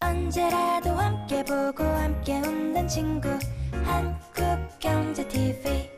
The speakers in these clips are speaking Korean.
언제라도 함께 보고 함께 웃는 친구 한국경제TV.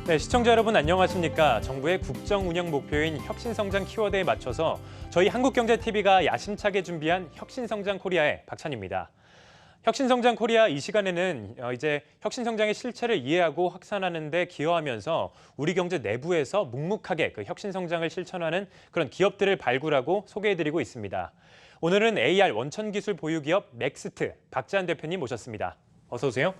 네, 시청자 여러분 안녕하십니까? 정부의 국정 운영 목표인 혁신성장 키워드에 맞춰서 저희 한국경제TV가 야심차게 준비한 혁신성장 코리아의 박찬입니다. 혁신성장 코리아 이 시간에는 이제 혁신성장의 실체를 이해하고 확산하는 데 기여하면서 우리 경제 내부에서 묵묵하게 그 혁신성장을 실천하는 그런 기업들을 발굴하고 소개해드리고 있습니다. 오늘은 AR 원천기술 보유기업 맥스트 박재한 대표님 모셨습니다. 어서 오세요.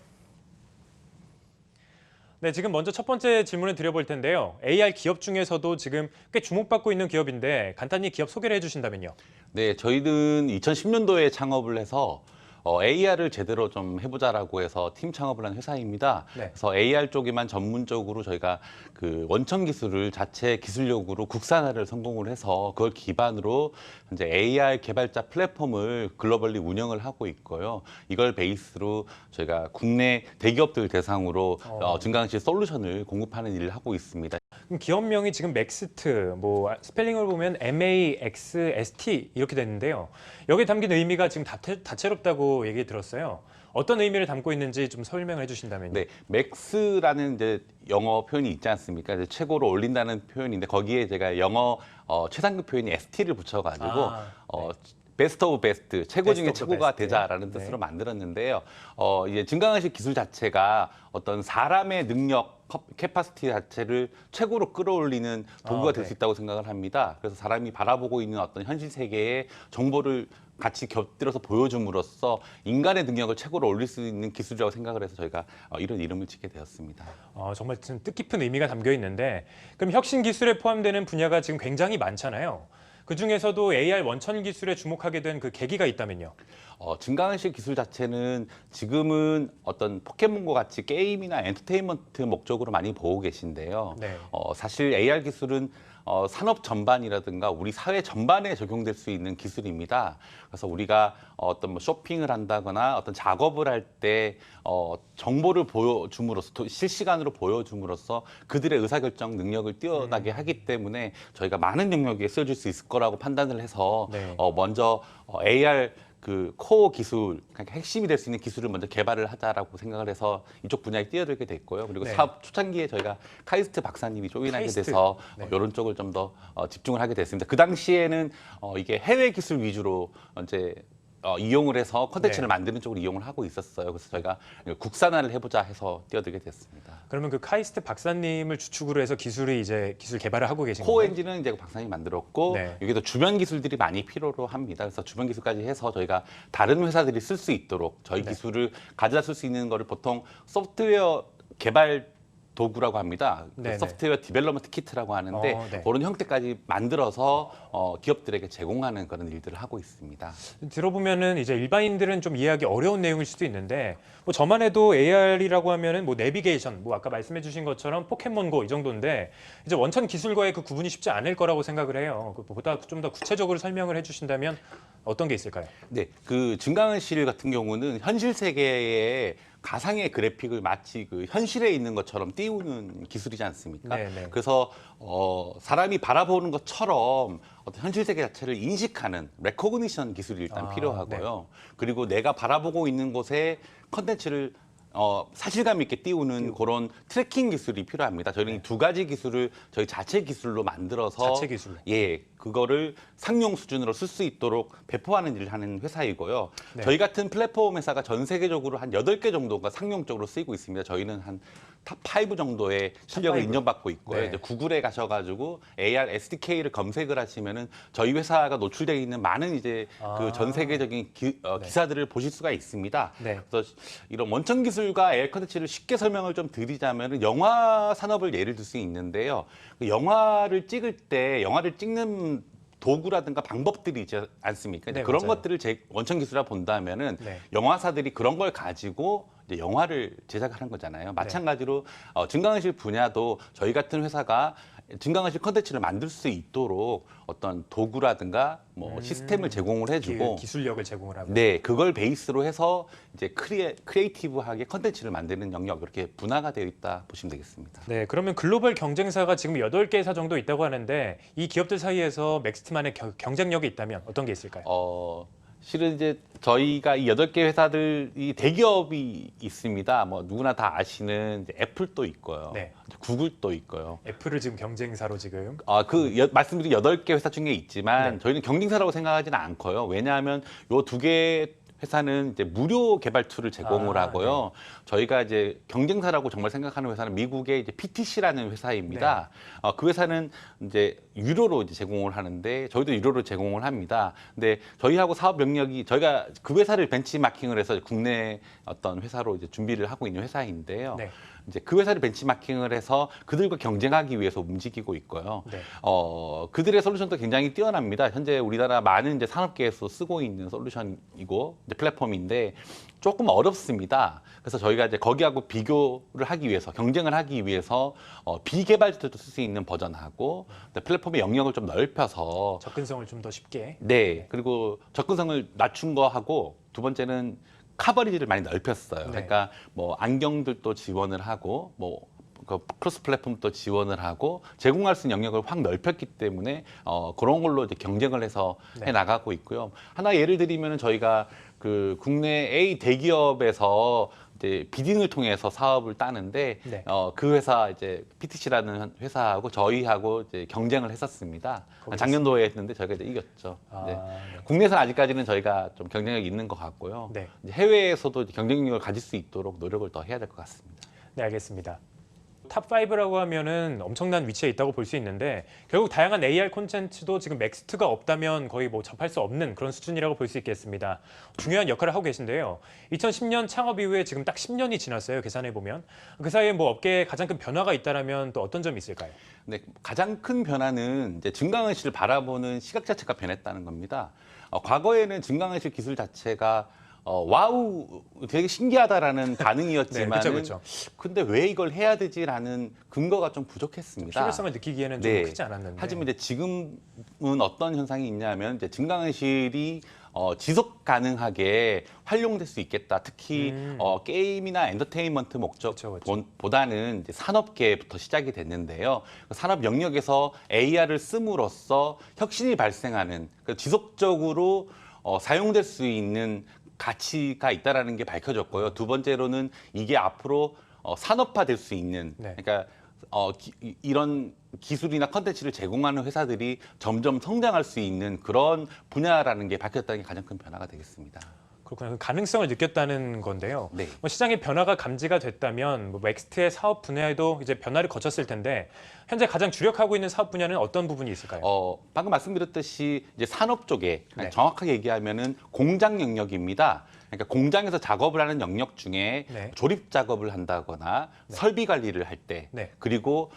네, 지금 먼저 첫 번째 질문을 드려볼 텐데요. AR 기업 중에서도 지금 꽤 주목받고 있는 기업인데 간단히 기업 소개를 해주신다면요. 네, 저희는 2010년도에 창업을 해서 AR을 제대로 좀 해보자라고 해서 팀 창업을 한 회사입니다. 네. 그래서 AR 쪽에만 전문적으로 저희가 그 원천 기술을 자체 기술력으로 국산화를 성공을 해서 그걸 기반으로 이제 AR 개발자 플랫폼을 글로벌리 운영을 하고 있고요. 이걸 베이스로 저희가 국내 대기업들 대상으로 증강현실 솔루션을 공급하는 일을 하고 있습니다. 그럼 기업명이 지금 맥스트, 뭐 스펠링을 보면 MAXST 이렇게 됐는데요. 여기에 담긴 의미가 지금 다채롭다고 얘기 들었어요. 어떤 의미를 담고 있는지 좀 설명을 해주신다면요. 네, 맥스라는 이제 영어 표현이 있지 않습니까? 이제 최고로 올린다는 표현인데 거기에 제가 영어 최상급 표현이 ST를 붙여가지고 네. 베스트 오브 베스트, 최고 중에 베스트 오브 최고가 베스트. 되자라는 뜻으로 네. 만들었는데요. 이제 증강현실 기술 자체가 어떤 사람의 능력, 캐파시티 자체를 최고로 끌어올리는 도구가 될 수 네. 있다고 생각을 합니다. 그래서 사람이 바라보고 있는 어떤 현실 세계의 정보를 같이 곁들여서 보여줌으로써 인간의 능력을 최고로 올릴 수 있는 기술이라고 생각을 해서 저희가 이런 이름을 짓게 되었습니다. 정말 좀 뜻깊은 의미가 담겨 있는데 그럼 혁신 기술에 포함되는 분야가 지금 굉장히 많잖아요. 그중에서도 AR 원천 기술에 주목하게 된 그 계기가 있다면요. 증강현실 기술 자체는 지금은 어떤 포켓몬과 같이 게임이나 엔터테인먼트 목적으로 많이 보고 계신데요. 네. 사실 AR 기술은 산업 전반이라든가 우리 사회 전반에 적용될 수 있는 기술입니다. 그래서 우리가 어떤 뭐 쇼핑을 한다거나 어떤 작업을 할 때 정보를 보여줌으로써 실시간으로 보여줌으로써 그들의 의사결정 능력을 뛰어나게 하기 때문에 저희가 많은 영역에 쓰여질 수 있을 거라고 판단을 해서 네. 먼저 AR 그 코어 기술, 그러니까 핵심이 될 수 있는 기술을 먼저 개발을 하자라고 생각을 해서 이쪽 분야에 뛰어들게 됐고요. 그리고 네. 사업 초창기에 저희가 카이스트 박사님이 조인하게 카이스트. 돼서 네. 이런 쪽을 좀 더 집중을 하게 됐습니다. 그 당시에는 이게 해외 기술 위주로 이제 이용을 해서 콘텐츠를 네. 만드는 쪽으로 이용을 하고 있었어요. 그래서 저희가 국산화를 해보자 해서 뛰어들게 됐습니다. 그러면 그 카이스트 박사님을 주축으로 해서 기술 개발을 하고 계신 코어 건가요? 엔진은 이제 박사님이 만들었고 네. 여기도 주변 기술들이 많이 필요로 합니다. 그래서 주변 기술까지 해서 저희가 다른 회사들이 쓸 수 있도록 저희 네. 기술을 가져다 쓸 수 있는 거를 보통 소프트웨어 개발 도구라고 합니다. 그 네네. 소프트웨어 디벨로먼트 키트라고 하는데 네. 그런 형태까지 만들어서 기업들에게 제공하는 그런 일들을 하고 있습니다. 들어보면은 이제 일반인들은 좀 이해하기 어려운 내용일 수도 있는데 뭐 저만 해도 AR이라고 하면은 뭐 내비게이션, 뭐 아까 말씀해주신 것처럼 포켓몬고 이 정도인데 이제 원천 기술과의 그 구분이 쉽지 않을 거라고 생각을 해요. 그보다 좀 더 구체적으로 설명을 해주신다면 어떤 게 있을까요? 네, 그 증강현실 같은 경우는 현실 세계에 가상의 그래픽을 마치 그 현실에 있는 것처럼 띄우는 기술이지 않습니까? 네네. 그래서 사람이 바라보는 것처럼 어떤 현실 세계 자체를 인식하는 레코그니션 기술이 일단 필요하고요. 그리고 내가 바라보고 있는 곳에 컨텐츠를 사실감 있게 띄우는 그런 트래킹 기술이 필요합니다. 저희는 이 두 가지 기술을 저희 자체 기술로 만들어서 자체 기술로. 예, 그거를 상용 수준으로 쓸 수 있도록 배포하는 일을 하는 회사이고요. 네. 저희 같은 플랫폼 회사가 전 세계적으로 한 8개 정도가 상용적으로 쓰이고 있습니다. 저희는 한 탑 5 정도의 실력을 탑5. 인정받고 있고요. 네. 이제 구글에 가셔가지고 AR SDK를 검색을 하시면은 저희 회사가 노출되어 있는 많은 이제 그 전 세계적인 기사들을 보실 수가 있습니다. 네. 그래서 이런 원천 기술과 AR 컨텐츠를 쉽게 설명을 좀 드리자면은 영화 산업을 예를 들 수 있는데요. 그 영화를 찍을 때 영화를 찍는 도구라든가 방법들이 있지 않습니까? 네, 그런 맞아요. 것들을 원천 기술이라 본다면은 네. 영화사들이 그런 걸 가지고 이제 영화를 제작하는 거잖아요. 마찬가지로 증강현실 분야도 저희 같은 회사가 증강현실 컨텐츠를 만들 수 있도록 어떤 도구라든가 뭐 시스템을 제공을 해주고 기술력을 제공을 하고. 네, 그걸 베이스로 해서 이제 크리에이티브하게 컨텐츠를 만드는 영역 이렇게 분화가 되어 있다 보시면 되겠습니다. 네, 그러면 글로벌 경쟁사가 지금 8개 회사 정도 있다고 하는데 이 기업들 사이에서 맥스트만의 경쟁력이 있다면 어떤 게 있을까요? 실은 이제 저희가 이 8개 회사들이 대기업이 있습니다. 뭐 누구나 다 아시는 이제 애플도 있고요. 네. 구글도 있고요. 애플을 지금 경쟁사로 지금. 말씀드린 8개 회사 중에 있지만 네. 저희는 경쟁사라고 생각하지는 않고요. 왜냐하면 요 2개 회사는 이제 무료 개발 툴을 제공을 하고요. 저희가 이제 경쟁사라고 정말 생각하는 회사는 미국의 이제 PTC라는 회사입니다. 그 회사는 이제 유료로 이제 제공을 하는데 저희도 유료로 제공을 합니다. 근데 저희하고 사업 영역이 저희가 그 회사를 벤치마킹을 해서 국내 어떤 회사로 이제 준비를 하고 있는 회사인데요. 네. 이제 그 회사를 벤치마킹을 해서 그들과 경쟁하기 위해서 움직이고 있고요. 네. 그들의 솔루션도 굉장히 뛰어납니다. 현재 우리나라 많은 이제 산업계에서 쓰고 있는 솔루션이고 이제 플랫폼인데 조금 어렵습니다. 그래서 저희가 이제 거기하고 비교를 하기 위해서 경쟁을 하기 위해서 비개발자들도 쓸 수 있는 버전하고 플랫폼의 영역을 좀 넓혀서 접근성을 좀 더 쉽게. 네, 그리고 접근성을 낮춘 거 하고 두 번째는 커버리지를 많이 넓혔어요. 네. 그러니까 뭐 안경들도 지원을 하고 뭐 크로스 플랫폼도 지원을 하고 제공할 수 있는 영역을 확 넓혔기 때문에 그런 걸로 이제 경쟁을 해서 네. 해 나가고 있고요. 하나 예를 들면은 저희가 그 국내 A 대기업에서 이제 비딩을 통해서 사업을 따는데 네. 그 회사 이제 PTC라는 회사하고 저희하고 이제 경쟁을 했었습니다. 거기서 작년도에 했는데 저희가 이제 이겼죠. 네. 네. 국내에서는 아직까지는 저희가 좀 경쟁력이 있는 것 같고요. 네. 이제 해외에서도 이제 경쟁력을 가질 수 있도록 노력을 더 해야 될 것 같습니다. 네, 알겠습니다. 탑5라고 하면은 엄청난 위치에 있다고 볼 수 있는데 결국 다양한 AR 콘텐츠도 지금 맥스트가 없다면 거의 뭐 접할 수 없는 그런 수준이라고 볼 수 있겠습니다. 중요한 역할을 하고 계신데요. 2010년 창업 이후에 지금 딱 10년이 지났어요. 계산해 보면. 그 사이에 뭐 업계에 가장 큰 변화가 있다라면 또 어떤 점이 있을까요? 네, 가장 큰 변화는 이제 증강현실을 바라보는 시각 자체가 변했다는 겁니다. 과거에는 증강현실 기술 자체가 와우, 되게 신기하다라는 반응이었지만, 네, 그렇죠. 근데 왜 이걸 해야 되지라는 근거가 좀 부족했습니다. 필요성을 느끼기에는 좀 크지 않았는데. 하지만 이제 지금은 어떤 현상이 있냐면 이제 증강현실이 지속 가능하게 활용될 수 있겠다. 특히 게임이나 엔터테인먼트 목적보다는 이제 산업계부터 시작이 됐는데요. 산업 영역에서 AR을 씀으로써 혁신이 발생하는 지속적으로 사용될 수 있는 가치가 있다라는 게 밝혀졌고요. 두 번째로는 이게 앞으로 산업화될 수 있는, 네. 그러니까 이런 기술이나 컨텐츠를 제공하는 회사들이 점점 성장할 수 있는 그런 분야라는 게 밝혔다는 게 가장 큰 변화가 되겠습니다. 그렇군요. 그 가능성을 느꼈다는 건데요. 네. 뭐 시장의 변화가 감지가 됐다면 뭐 맥스트의 사업 분야에도 이제 변화를 거쳤을 텐데 현재 가장 주력하고 있는 사업 분야는 어떤 부분이 있을까요? 방금 말씀드렸듯이 이제 산업 쪽에 네. 정확하게 얘기하면은 공장 영역입니다. 그러니까 공장에서 작업을 하는 영역 중에 네. 조립 작업을 한다거나 설비 관리를 할 때, 네. 그리고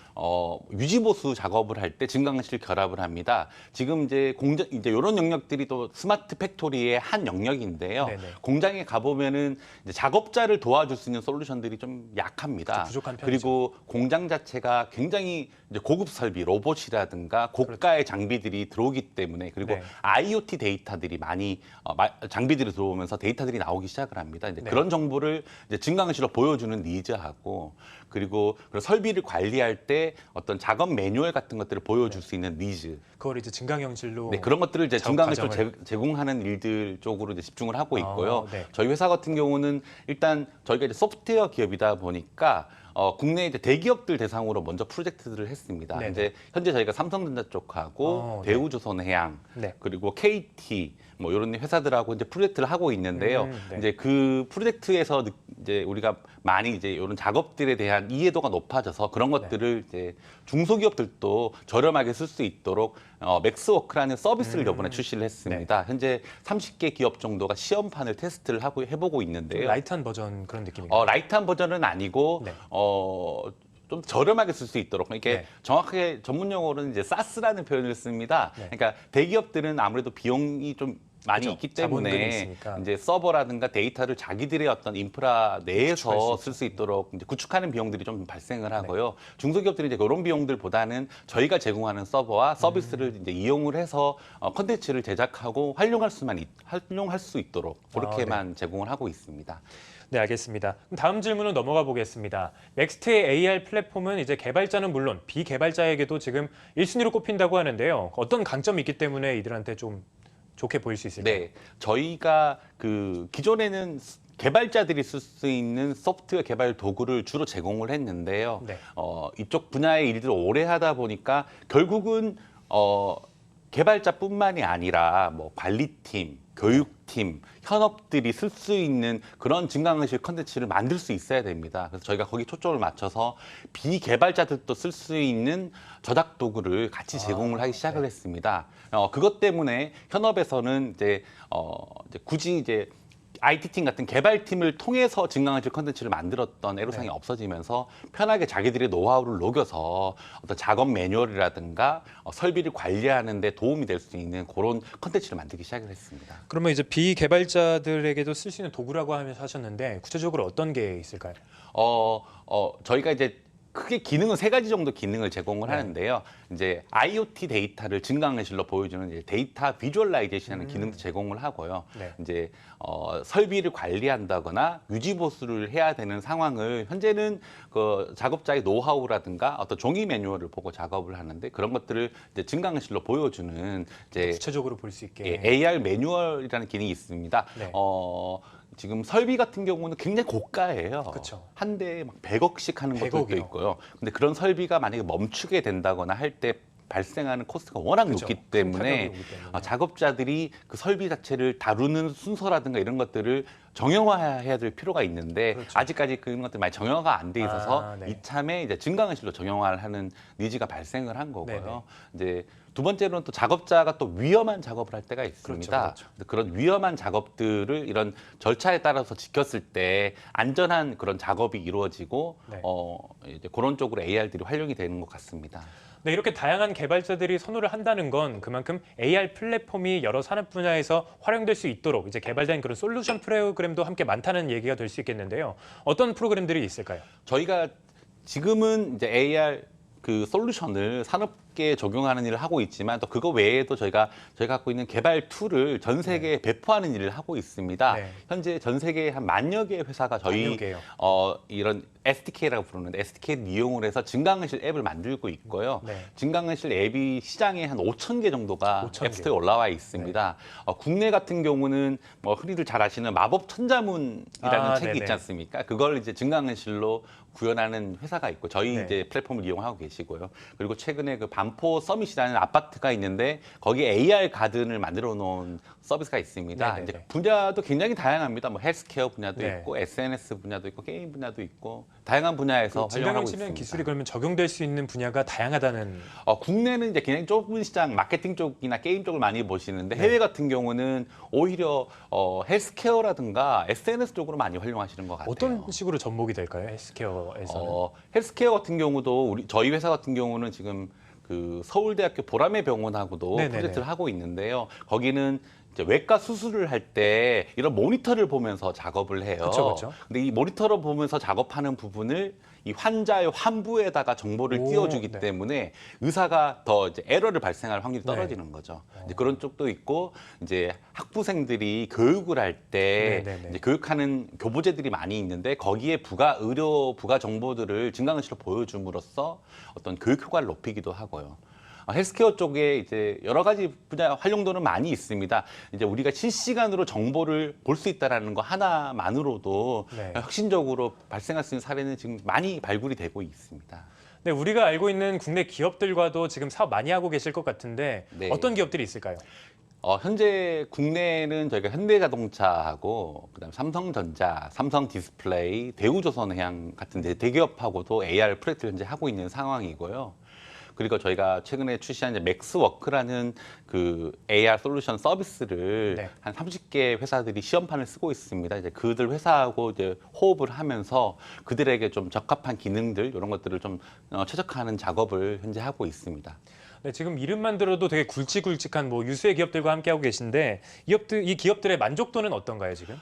유지 보수 작업을 할 때 증강현실 결합을 합니다. 지금 이제 이제 이런 영역들이 또 스마트 팩토리의 한 영역인데요. 네네. 공장에 가보면은 이제 작업자를 도와줄 수 있는 솔루션들이 좀 약합니다. 부족한 편이죠. 그리고 공장 자체가 굉장히 이제 고급 설비, 로봇이라든가 고가의 장비들이 들어오기 때문에, 그리고 네. IoT 데이터들이 많이 장비들이 들어오면서 데이터들이 나오기 시작을 합니다. 이제 네. 그런 정보를 이제 증강현실로 보여주는 니즈하고, 그리고 설비를 관리할 때 어떤 작업 매뉴얼 같은 것들을 보여줄 수 있는 니즈. 그걸 이제 증강현실로 네, 그런 것들을 이제 작업 증강현실로 과정을. 제공하는 일들 쪽으로 이제 집중을 하고 있고요. 네. 저희 회사 같은 경우는 일단 저희가 이제 소프트웨어 기업이다 보니까 국내 이제 대기업들 대상으로 먼저 프로젝트들을 했습니다. 네네. 이제 현재 저희가 삼성전자 쪽하고 네. 대우조선해양 네. 그리고 KT 뭐 이런 회사들하고 이제 프로젝트를 하고 있는데요. 네. 이제 그 프로젝트에서 이제 우리가 많이 이제 이런 작업들에 대한 이해도가 높아져서 그런 것들을 이제 중소기업들도 저렴하게 쓸 수 있도록 맥스워크라는 서비스를 이번에 출시를 했습니다. 현재 30개 기업 정도가 시험판을 테스트를 하고 해보고 있는데요. 라이트한 버전 그런 느낌인가요? 라이트한 버전은 아니고 네. 좀 저렴하게 쓸 수 있도록 이게 네. 정확하게 전문 용어로는 이제 사스라는 표현을 씁니다. 네. 그러니까 대기업들은 아무래도 비용이 좀 많이 그죠. 있기 자본금이 때문에 있으니까. 이제 서버라든가 데이터를 자기들의 어떤 인프라 구축할 내에서 수 쓸 수 있도록 이제 구축하는 비용들이 좀 발생을 하고요. 중소기업들은 이제 그런 비용들보다는 저희가 제공하는 서버와 서비스를 이제 이용을 해서 컨텐츠를 제작하고 활용할 수 있도록 그렇게만 제공을 하고 있습니다. 네, 알겠습니다. 그럼 다음 질문으로 넘어가 보겠습니다. 넥스트의 AR 플랫폼은 이제 개발자는 물론 비개발자에게도 지금 1순위로 꼽힌다고 하는데요. 어떤 강점이 있기 때문에 이들한테 좀 좋게 보일 수 있을까요? 네, 저희가 그 기존에는 개발자들이 쓸 수 있는 소프트웨어 개발 도구를 주로 제공을 했는데요. 네. 이쪽 분야의 일들을 오래 하다 보니까 결국은 개발자뿐만이 아니라 뭐 관리팀, 교육팀, 현업들이 쓸 수 있는 그런 증강현실 컨텐츠를 만들 수 있어야 됩니다. 그래서 저희가 거기 초점을 맞춰서 비개발자들도 쓸 수 있는 저작 도구를 같이 제공을 하기 시작을 했습니다. 그것 때문에 현업에서는 이제 굳이 이제 IT팀 같은 개발팀을 통해서 증강현실 컨텐츠를 만들었던 애로사항이 없어지면서 편하게 자기들의 노하우를 녹여서 어떤 작업 매뉴얼이라든가 설비를 관리하는 데 도움이 될 수 있는 그런 컨텐츠를 만들기 시작을 했습니다. 그러면 이제 비개발자들에게도 쓸 수 있는 도구라고 하셨는데 구체적으로 어떤 게 있을까요? 저희가 이제 크게 기능은 3가지 정도 기능을 제공을 하는데요. 이제 IoT 데이터를 증강현실로 보여주는 이제 데이터 비주얼라이제이션하는 기능도 제공을 하고요. 네. 이제 설비를 관리한다거나 유지 보수를 해야 되는 상황을 현재는 그 작업자의 노하우라든가 어떤 종이 매뉴얼을 보고 작업을 하는데 그런 것들을 이제 증강현실로 보여주는 이제 구체적으로 볼 수 있게. AR 매뉴얼이라는 기능이 있습니다. 네. 지금 설비 같은 경우는 굉장히 고가예요. 그쵸. 한 대에 막 100억씩 하는 것들도 100억이요. 있고요. 근데 그런 설비가 만약에 멈추게 된다거나 할 때 발생하는 코스트가 워낙 그죠. 높기 큰 때문에 타격이 오기 때문에. 작업자들이 그 설비 자체를 다루는 순서라든가 이런 것들을 정형화해야 될 필요가 있는데 그렇죠. 아직까지 그런 것들이 많이 정형화가 안 돼 있어서 네. 이참에 이제 증강현실로 정형화를 하는 니즈가 발생을 한 거고요. 네네. 이제 두 번째로는 또 작업자가 또 위험한 작업을 할 때가 있습니다. 그렇죠. 근데 그런 위험한 작업들을 이런 절차에 따라서 지켰을 때 안전한 그런 작업이 이루어지고 네. 이제 그런 쪽으로 AR들이 활용이 되는 것 같습니다. 네, 이렇게 다양한 개발자들이 선호를 한다는 건 그만큼 AR 플랫폼이 여러 산업 분야에서 활용될 수 있도록 이제 개발된 그런 솔루션 프로그램도 함께 많다는 얘기가 될 수 있겠는데요. 어떤 프로그램들이 있을까요? 저희가 지금은 이제 AR 그 솔루션을 산업계에 적용하는 일을 하고 있지만 또 그거 외에도 저희가 갖고 있는 개발 툴을 전 세계에 배포하는 일을 하고 있습니다. 네. 현재 전 세계에 한 10,000여 개의 회사가 저희 10,000여 개요. 이런 SDK라고 부르는데 SDK를 이용을 해서 증강현실 앱을 만들고 있고요. 네. 증강현실 앱이 시장에 한 5,000개 정도가 5,000 개. 앱스토어에 올라와 있습니다. 국내 같은 경우는 뭐 흔히들 잘 아시는 마법 천자문이라는 책이 네네. 있지 않습니까? 그걸 이제 증강현실로 구현하는 회사가 있고 저희 네. 이제 플랫폼을 이용하고 계시고요. 그리고 최근에 그 반포 서밋이라는 아파트가 있는데 거기에 AR 가든을 만들어 놓은 서비스가 있습니다. 네네네. 이제 분야도 굉장히 다양합니다. 뭐 헬스케어 분야도 네. 있고 SNS 분야도 있고 게임 분야도 있고 다양한 분야에서 활용하고 증강현실은 있습니다. 기술이 그러면 적용될 수 있는 분야가 다양하다는. 국내는 이제 굉장히 좁은 시장 마케팅 쪽이나 게임 쪽을 많이 보시는데 네. 해외 같은 경우는 오히려 헬스케어라든가 SNS 쪽으로 많이 활용하시는 것 같아요. 어떤 식으로 접목이 될까요? 헬스케어에서는. 헬스케어 같은 경우도 저희 회사 같은 경우는 지금 그 서울대학교 보라매 병원하고도 네네네. 프로젝트를 하고 있는데요. 거기는 이제 외과 수술을 할 때 이런 모니터를 보면서 작업을 해요. 그쵸. 근데 이 모니터를 보면서 작업하는 부분을 이 환자의 환부에다가 정보를 오, 띄워주기 네. 때문에 의사가 더 이제 에러를 발생할 확률이 네. 떨어지는 거죠. 이제 그런 쪽도 있고 이제 학부생들이 교육을 할 때 네네네. 이제 교육하는 교보제들이 많이 있는데 거기에 의료 부가 정보들을 증강현실로 보여줌으로써 어떤 교육 효과를 높이기도 하고요. 헬스케어 쪽에 이제 여러 가지 분야 활용도는 많이 있습니다. 이제 우리가 실시간으로 정보를 볼 수 있다라는 거 하나만으로도 네. 혁신적으로 발생할 수 있는 사례는 지금 많이 발굴이 되고 있습니다. 네, 우리가 알고 있는 국내 기업들과도 지금 사업 많이 하고 계실 것 같은데 네. 어떤 기업들이 있을까요? 현재 국내는 저희가 현대자동차하고 그다음 삼성전자, 삼성디스플레이, 대우조선해양 같은 대기업하고도 AR 프로젝트를 현재 하고 있는 상황이고요. 그리고 저희가 최근에 출시한 이제 맥스워크라는 그 AR 솔루션 서비스를 네. 한 30개 회사들이 시험판을 쓰고 있습니다. 이제 그들 회사하고 이제 호흡을 하면서 그들에게 좀 적합한 기능들 이런 것들을 좀 최적화하는 작업을 현재 하고 있습니다. 네, 지금 이름만 들어도 되게 굵직굵직한 뭐 유수의 기업들과 함께하고 계신데 이 기업들의 만족도는 어떤가요, 지금?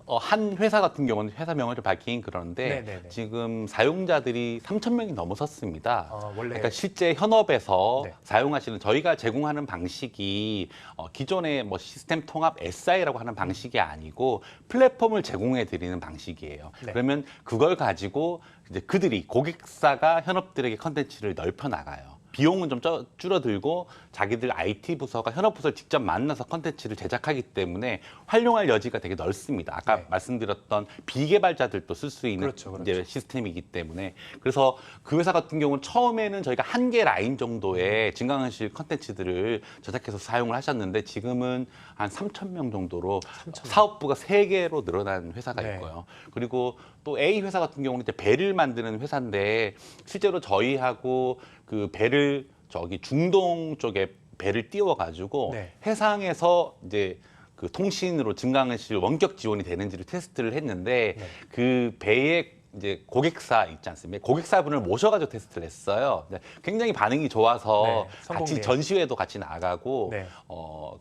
한 회사 같은 경우는 회사명을 밝히긴 그러는데 네네네. 지금 사용자들이 3,000명이 넘어섰습니다. 원래 그러니까 실제 현업에서 네. 사용하시는 저희가 제공하는 방식이 기존의 뭐 시스템 통합 SI라고 하는 방식이 아니고 플랫폼을 제공해 드리는 방식이에요. 네. 그러면 그걸 가지고 이제 그들이 고객사가 현업들에게 컨텐츠를 넓혀 나가요. 비용은 좀 줄어들고 자기들 IT 부서가 현업 부서를 직접 만나서 컨텐츠를 제작하기 때문에 활용할 여지가 되게 넓습니다. 아까 네. 말씀드렸던 비개발자들도 쓸 수 있는 그렇죠. 이제 시스템이기 때문에 그래서 그 회사 같은 경우는 처음에는 저희가 한 개 라인 정도의 증강현실 컨텐츠들을 제작해서 사용을 하셨는데 지금은 한 3,000명 정도로 3,000명. 사업부가 3개로 늘어난 회사가 네. 있고요. 그리고 또 A 회사 같은 경우는 이제 배를 만드는 회사인데 실제로 저희하고 그 배를 저기 중동 쪽에 배를 띄워가지고 네. 해상에서 이제 그 통신으로 증강현실 원격 지원이 되는지를 테스트를 했는데 네. 그 배의 이제 고객사 있지 않습니까? 고객사분을 모셔가지고 테스트를 했어요. 네, 굉장히 반응이 좋아서 네, 같이 성공이에요. 전시회도 같이 나가고 네.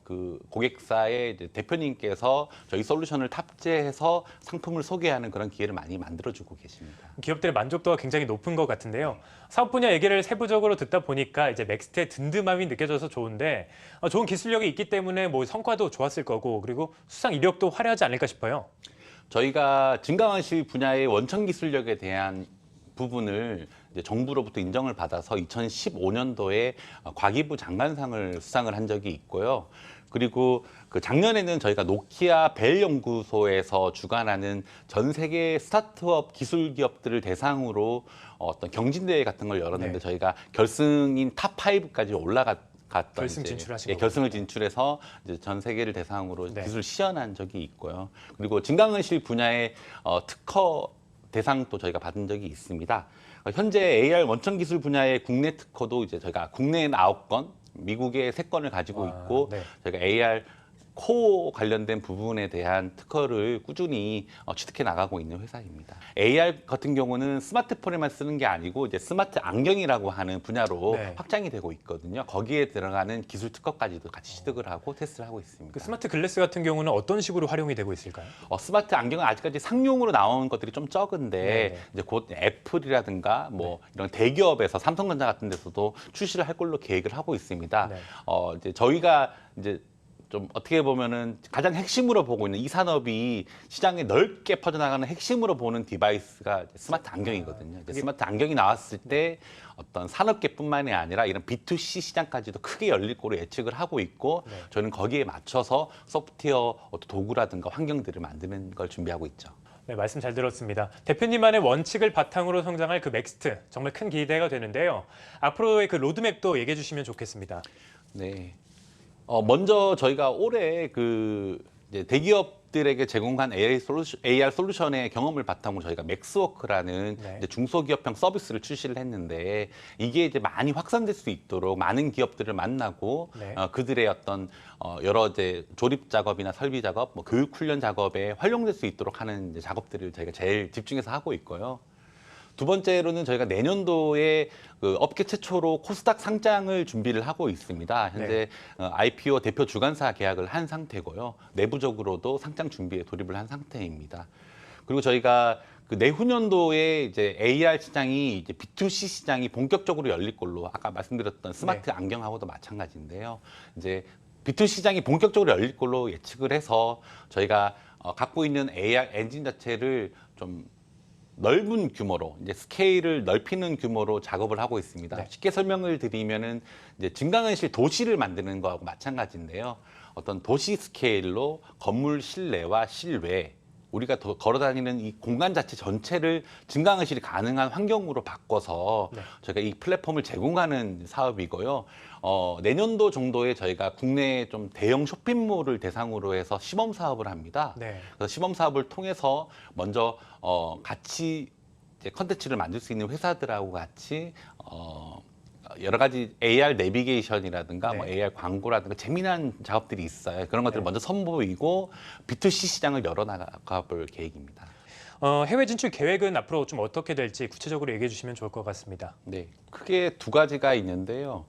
그 고객사의 이제 대표님께서 저희 솔루션을 탑재해서 상품을 소개하는 그런 기회를 많이 만들어주고 계십니다. 기업들의 만족도가 굉장히 높은 것 같은데요. 사업 분야 얘기를 세부적으로 듣다 보니까 이제 맥스트의 든든함이 느껴져서 좋은데 좋은 기술력이 있기 때문에 뭐 성과도 좋았을 거고 그리고 수상 이력도 화려하지 않을까 싶어요. 저희가 증강현실 분야의 원천 기술력에 대한 부분을 이제 정부로부터 인정을 받아서 2015년도에 과기부 장관상을 수상을 한 적이 있고요. 그리고 그 작년에는 저희가 노키아 벨 연구소에서 주관하는 전 세계 스타트업 기술 기업들을 대상으로 어떤 경진대회 같은 걸 열었는데 네. 저희가 결승인 탑5까지 올라갔던 결승 이제, 진출하신 예, 거군요. 결승을 진출해서 이제 전 세계를 대상으로 네. 기술 시연한 적이 있고요. 그리고 증강현실 분야의 특허 대상도 저희가 받은 적이 있습니다. 현재 AR 원천 기술 분야의 국내 특허도 이제 저희가 국내에는 9건, 미국에 3건을 가지고 있고 네. 저희가 AR 코어 관련된 부분에 대한 특허를 꾸준히 취득해 나가고 있는 회사입니다. AR 같은 경우는 스마트폰에만 쓰는 게 아니고 이제 스마트 안경이라고 하는 분야로 네. 확장이 되고 있거든요. 거기에 들어가는 기술 특허까지도 같이 취득을 하고 테스트를 하고 있습니다. 그 스마트 글래스 같은 경우는 어떤 식으로 활용이 되고 있을까요? 스마트 안경은 아직까지 상용으로 나온 것들이 좀 적은데 네네. 이제 곧 애플이라든가 뭐 이런 대기업에서 삼성전자 같은 데서도 출시를 할 걸로 계획을 하고 있습니다. 네. 이제 저희가 이제 좀 어떻게 보면은 가장 핵심으로 보고 있는 이 산업이 시장에 넓게 퍼져나가는 핵심으로 보는 디바이스가 이제 스마트 안경이거든요. 이제 스마트 안경이 나왔을 때 어떤 산업계뿐만이 아니라 이런 B2C 시장까지도 크게 열릴 거로 예측을 하고 있고 네. 저희는 거기에 맞춰서 소프트웨어 도구라든가 환경들을 만드는 걸 준비하고 있죠. 네, 말씀 잘 들었습니다. 대표님만의 원칙을 바탕으로 성장할 그 맥스트 정말 큰 기대가 되는데요. 앞으로의 그 로드맵도 얘기해 주시면 좋겠습니다. 네. 먼저 저희가 올해 그 이제 대기업들에게 제공한 AR 솔루션의 경험을 바탕으로 저희가 맥스워크라는 네. 이제 중소기업형 서비스를 출시를 했는데 이게 이제 많이 확산될 수 있도록 많은 기업들을 만나고 네. 그들의 어떤 여러 이제 조립 작업이나 설비 작업, 뭐 교육 훈련 작업에 활용될 수 있도록 하는 이제 작업들을 저희가 제일 집중해서 하고 있고요. 두 번째로는 저희가 내년도에 그 업계 최초로 코스닥 상장을 준비를 하고 있습니다. 현재 IPO 대표 주관사 계약을 한 상태고요. 내부적으로도 상장 준비에 돌입을 한 상태입니다. 그리고 저희가 그 내후년도에 이제 AR 시장이 이제 B2C 시장이 본격적으로 열릴 걸로 아까 말씀드렸던 스마트 안경하고도 마찬가지인데요. 이제 B2C 시장이 본격적으로 열릴 걸로 예측을 해서 저희가 갖고 있는 AR 엔진 자체를 좀 넓은 규모로 이제 스케일을 넓히는 규모로 작업을 하고 있습니다. 네. 쉽게 설명을 드리면은 이제 증강현실 도시를 만드는 거하고 마찬가지인데요. 어떤 도시 스케일로 건물 실내와 실외 우리가 걸어 다니는 이 공간 자체 전체를 증강현실이 가능한 환경으로 바꿔서 네. 저희가 이 플랫폼을 제공하는 사업이고요. 내년도 정도에 저희가 국내 좀 대형 쇼핑몰을 대상으로 해서 시범 사업을 합니다. 네. 그래서 시범 사업을 통해서 먼저 같이 이제 컨텐츠를 만들 수 있는 회사들하고 같이 여러 가지 AR 내비게이션이라든가 네. 뭐 AR 광고라든가 재미난 작업들이 있어요. 그런 것들을 네. 먼저 선보이고 B2C 시장을 열어나가 볼 계획입니다. 해외 진출 계획은 앞으로 좀 어떻게 될지 구체적으로 얘기해 주시면 좋을 것 같습니다. 네, 크게 두 가지가 있는데요.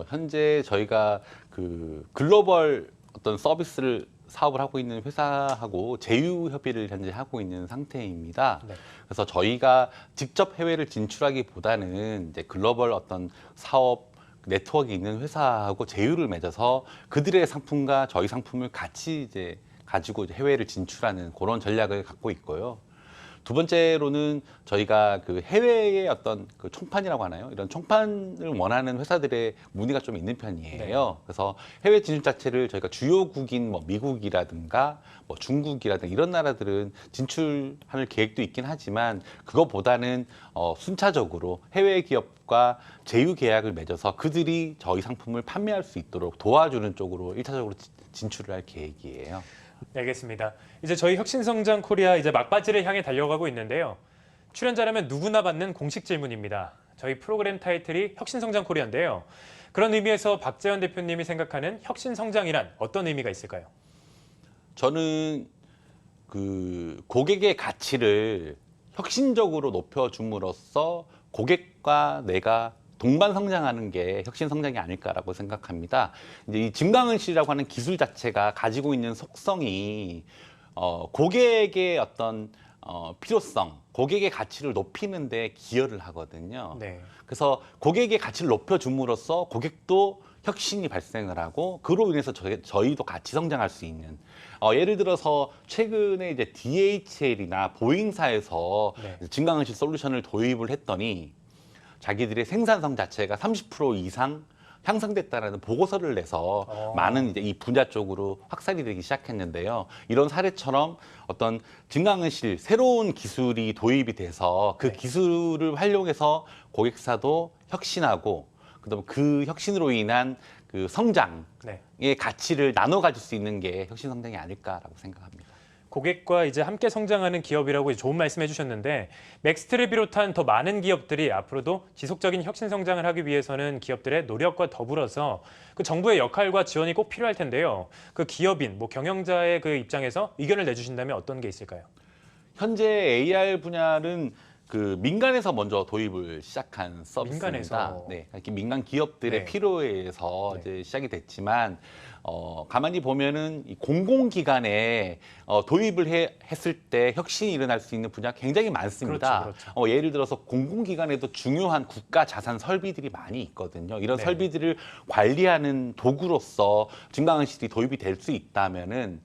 현재 저희가 그 글로벌 어떤 서비스를 사업을 하고 있는 회사하고 제휴 협의를 현재 하고 있는 상태입니다. 네. 그래서 저희가 직접 해외를 진출하기보다는 이제 글로벌 어떤 사업 네트워크가 있는 회사하고 제휴를 맺어서 그들의 상품과 저희 상품을 같이 이제 가지고 이제 해외를 진출하는 그런 전략을 갖고 있고요. 두 번째로는 저희가 그 해외의 어떤 그 총판이라고 하나요? 이런 총판을 원하는 회사들의 문의가 좀 있는 편이에요. 그래서 해외 진출 자체를 저희가 주요국인 뭐 미국이라든가 뭐 중국이라든가 이런 나라들은 진출할 계획도 있긴 하지만 그거보다는 순차적으로 해외 기업과 제휴 계약을 맺어서 그들이 저희 상품을 판매할 수 있도록 도와주는 쪽으로 1차적으로 진출을 할 계획이에요. 네, 알겠습니다. 이제 저희 혁신성장 코리아 이제 막바지를 향해 달려가고 있는데요. 출연자라면 누구나 받는 공식 질문입니다. 저희 프로그램 타이틀이 혁신성장 코리아인데요. 그런 의미에서 박재현 대표님이 생각하는 혁신성장이란 어떤 의미가 있을까요? 저는 그 고객의 가치를 혁신적으로 높여줌으로써 고객과 내가 동반 성장하는 게 혁신 성장이 아닐까라고 생각합니다. 이제 이 증강현실이라고 하는 기술 자체가 가지고 있는 속성이 고객의 어떤 필요성, 고객의 가치를 높이는 데 기여를 하거든요. 네. 그래서 고객의 가치를 높여줌으로써 고객도 혁신이 발생을 하고 그로 인해서 저희도 같이 성장할 수 있는 예를 들어서 최근에 이제 DHL이나 보잉사에서 네. 증강현실 솔루션을 도입을 했더니 자기들의 생산성 자체가 30% 이상 향상됐다라는 보고서를 내서 많은 이제 이 분야 쪽으로 확산이 되기 시작했는데요. 이런 사례처럼 어떤 증강현실 새로운 기술이 도입이 돼서 그 기술을 활용해서 고객사도 혁신하고 그다음에 그 혁신으로 인한 그 성장의 가치를 나눠 가질 수 있는 게 혁신 성장이 아닐까라고 생각합니다. 고객과 이제 함께 성장하는 기업이라고 좋은 말씀해 주셨는데 맥스트를 비롯한 더 많은 기업들이 앞으로도 지속적인 혁신 성장을 하기 위해서는 기업들의 노력과 더불어서 그 정부의 역할과 지원이 꼭 필요할 텐데요. 그 기업인, 뭐 경영자의 그 입장에서 의견을 내주신다면 어떤 게 있을까요? 현재 AR 분야는 그 민간에서 먼저 도입을 시작한 서비스입니다. 민간에서? 네, 이렇게 민간 기업들의 네. 필요에 의해서 네. 이제 시작이 됐지만 가만히 보면은 이 공공기관에 도입을 했을 때 혁신이 일어날 수 있는 분야 굉장히 많습니다. 그렇죠. 예를 들어서 공공기관에도 중요한 국가 자산 설비들이 많이 있거든요. 이런 네. 설비들을 관리하는 도구로서 증강현실이 도입이 될 수 있다면은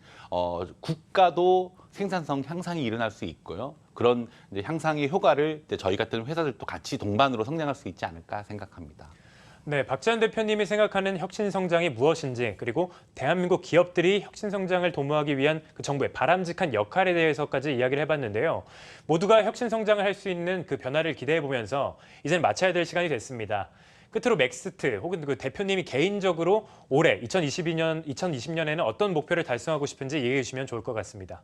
국가도 생산성 향상이 일어날 수 있고요. 그런 이제 향상의 효과를 이제 저희 같은 회사들도 같이 동반으로 성장할 수 있지 않을까 생각합니다. 네, 박재현 대표님이 생각하는 혁신 성장이 무엇인지 그리고 대한민국 기업들이 혁신 성장을 도모하기 위한 그 정부의 바람직한 역할에 대해서까지 이야기를 해봤는데요. 모두가 혁신 성장을 할 수 있는 그 변화를 기대해 보면서 이제는 마쳐야 될 시간이 됐습니다. 끝으로 맥스트 혹은 그 대표님이 개인적으로 올해 2020년에는 어떤 목표를 달성하고 싶은지 얘기해 주시면 좋을 것 같습니다.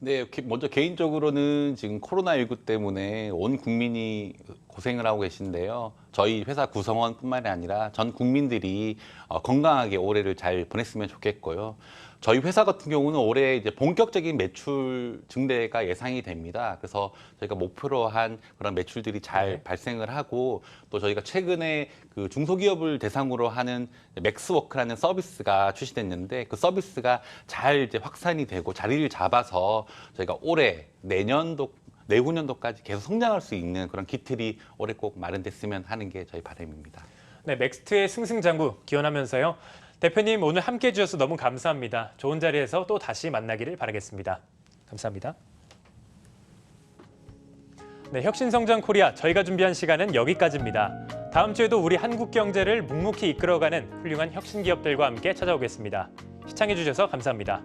네, 먼저 개인적으로는 지금 코로나19 때문에 온 국민이 고생을 하고 계신데요. 저희 회사 구성원뿐만이 아니라 전 국민들이 건강하게 올해를 잘 보냈으면 좋겠고요. 저희 회사 같은 경우는 올해 이제 본격적인 매출 증대가 예상이 됩니다. 그래서 저희가 목표로 한 그런 매출들이 잘 발생을 하고 또 저희가 최근에 그 중소기업을 대상으로 하는 맥스워크라는 서비스가 출시됐는데 그 서비스가 잘 이제 확산이 되고 자리를 잡아서 저희가 올해 내후년도까지 계속 성장할 수 있는 그런 기틀이 올해 꼭 마련됐으면 하는 게 저희 바람입니다. 네, 맥스트의 승승장구 기원하면서요. 대표님 오늘 함께해 주셔서 너무 감사합니다. 좋은 자리에서 또 다시 만나기를 바라겠습니다. 감사합니다. 네, 혁신성장 코리아 저희가 준비한 시간은 여기까지입니다. 다음 주에도 우리 한국 경제를 묵묵히 이끌어가는 훌륭한 혁신 기업들과 함께 찾아오겠습니다. 시청해주셔서 감사합니다.